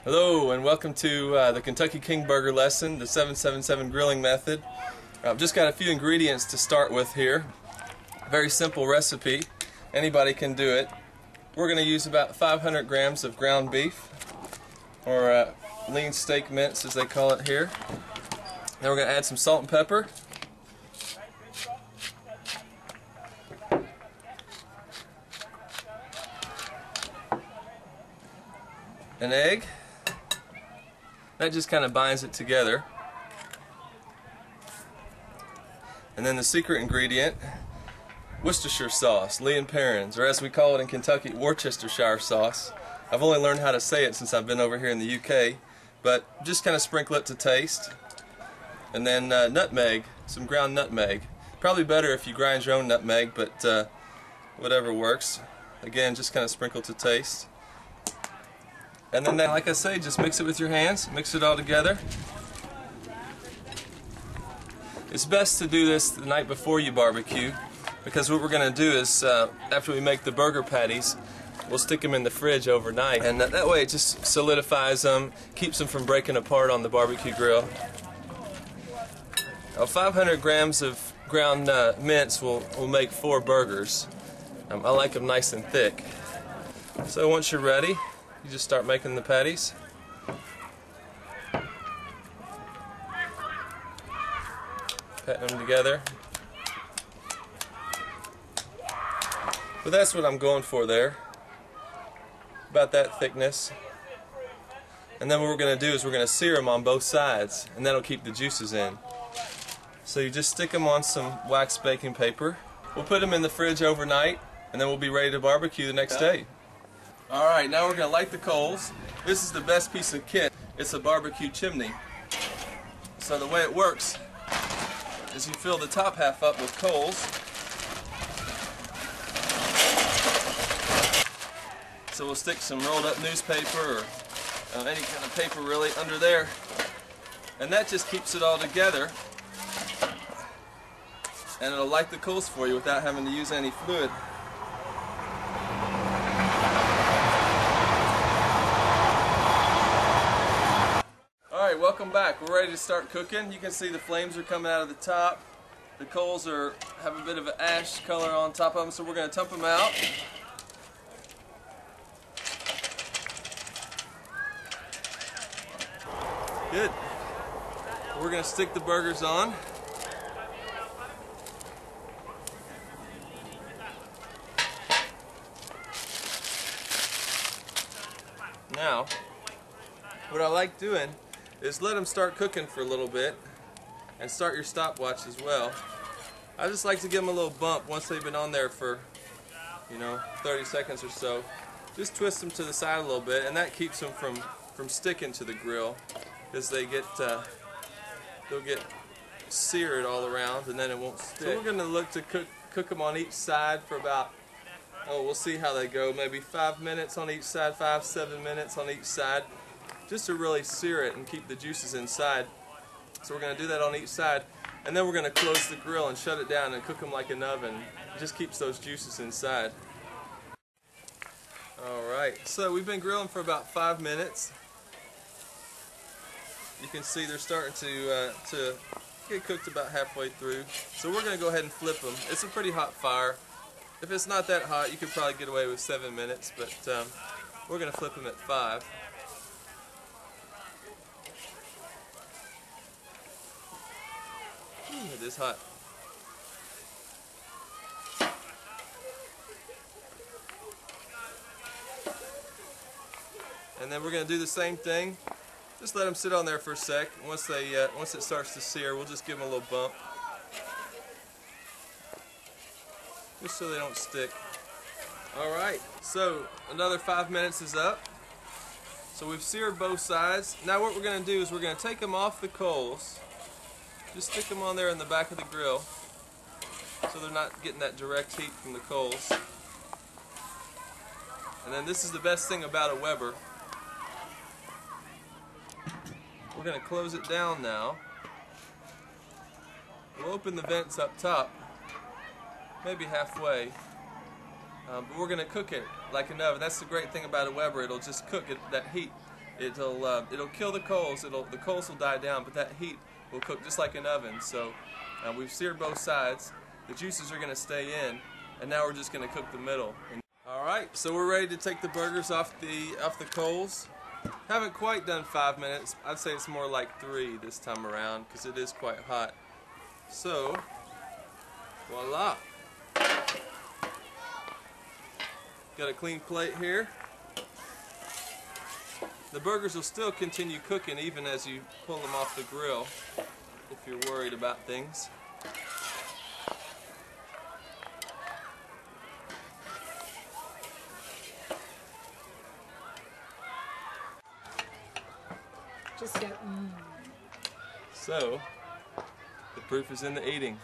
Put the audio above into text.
Hello and welcome to the Kentucky Kingburger lesson, the 777 grilling method. I've just got a few ingredients to start with here. Very simple recipe. Anybody can do it. We're going to use about 500 grams of ground beef, or lean steak mince as they call it here. Then we're going to add some salt and pepper. An egg. That just kind of binds it together. And then the secret ingredient, Worcestershire sauce, Lee and Perrins, or as we call it in Kentucky, Worcestershire sauce. I've only learned how to say it since I've been over here in the UK, but just kind of sprinkle it to taste. And then nutmeg, some ground nutmeg. Probably better if you grind your own nutmeg, but whatever works. Again, just kind of sprinkle to taste. And then, like I say, just mix it with your hands, mix it all together. It's best to do this the night before you barbecue, because what we're going to do is, after we make the burger patties, we'll stick them in the fridge overnight, and that way it just solidifies them, keeps them from breaking apart on the barbecue grill. Now, 500 grams of ground mince will make 4 burgers. I like them nice and thick. So once you're ready, you just start making the patties. Patting them together. But that's what I'm going for there. About that thickness. And then what we're going to do is we're going to sear them on both sides, and that'll keep the juices in. So you just stick them on some wax baking paper. We'll put them in the fridge overnight, and then we'll be ready to barbecue the next day. Alright, now we're going to light the coals. This is the best piece of kit. It's a barbecue chimney. So the way it works is you fill the top half up with coals. So we'll stick some rolled up newspaper or any kind of paper really under there. And that just keeps it all together. And it'll light the coals for you without having to use any fluid. Alright, welcome back. We're ready to start cooking. You can see the flames are coming out of the top. The coals have a bit of an ash color on top of them, so we're going to dump them out. Good. We're going to stick the burgers on. Now, what I like doing is let them start cooking for a little bit, and start your stopwatch as well. I just like to give them a little bump once they've been on there for, 30 seconds or so. Just twist them to the side a little bit, and that keeps them from sticking to the grill, because they'll get seared all around, and then it won't stick. So we're going to look to cook them on each side for about, we'll see how they go, maybe 5 minutes on each side, 5-7 minutes on each side, just to really sear it and keep the juices inside. So we're going to do that on each side, and then we're going to close the grill and shut it down and cook them like an oven. It just keeps those juices inside. Alright, so we've been grilling for about 5 minutes. You can see they're starting to get cooked about halfway through. So we're going to go ahead and flip them. It's a pretty hot fire. If it's not that hot, you could probably get away with 7 minutes, but we're going to flip them at 5. It is hot. And then we're going to do the same thing. Just let them sit on there for a sec. Once it starts to sear, we'll just give them a little bump, just so they don't stick. Alright, so another 5 minutes is up. So we've seared both sides. Now what we're going to do is we're going to take them off the coals. Just stick them on there in the back of the grill, so they're not getting that direct heat from the coals. And then this is the best thing about a Weber. We're going to close it down now. We'll open the vents up top, maybe halfway, but we're going to cook it like an oven. That's the great thing about a Weber. It'll just cook it. That heat, It'll kill the coals. The coals will die down, but that heat will cook just like an oven. So we've seared both sides. The juices are going to stay in, and now we're just going to cook the middle. All right, so we're ready to take the burgers off the coals. Haven't quite done 5 minutes. I'd say it's more like 3 this time around because it is quite hot. So, voila. Got a clean plate here. The burgers will still continue cooking even as you pull them off the grill if you're worried about things. Just go, So, the proof is in the eating.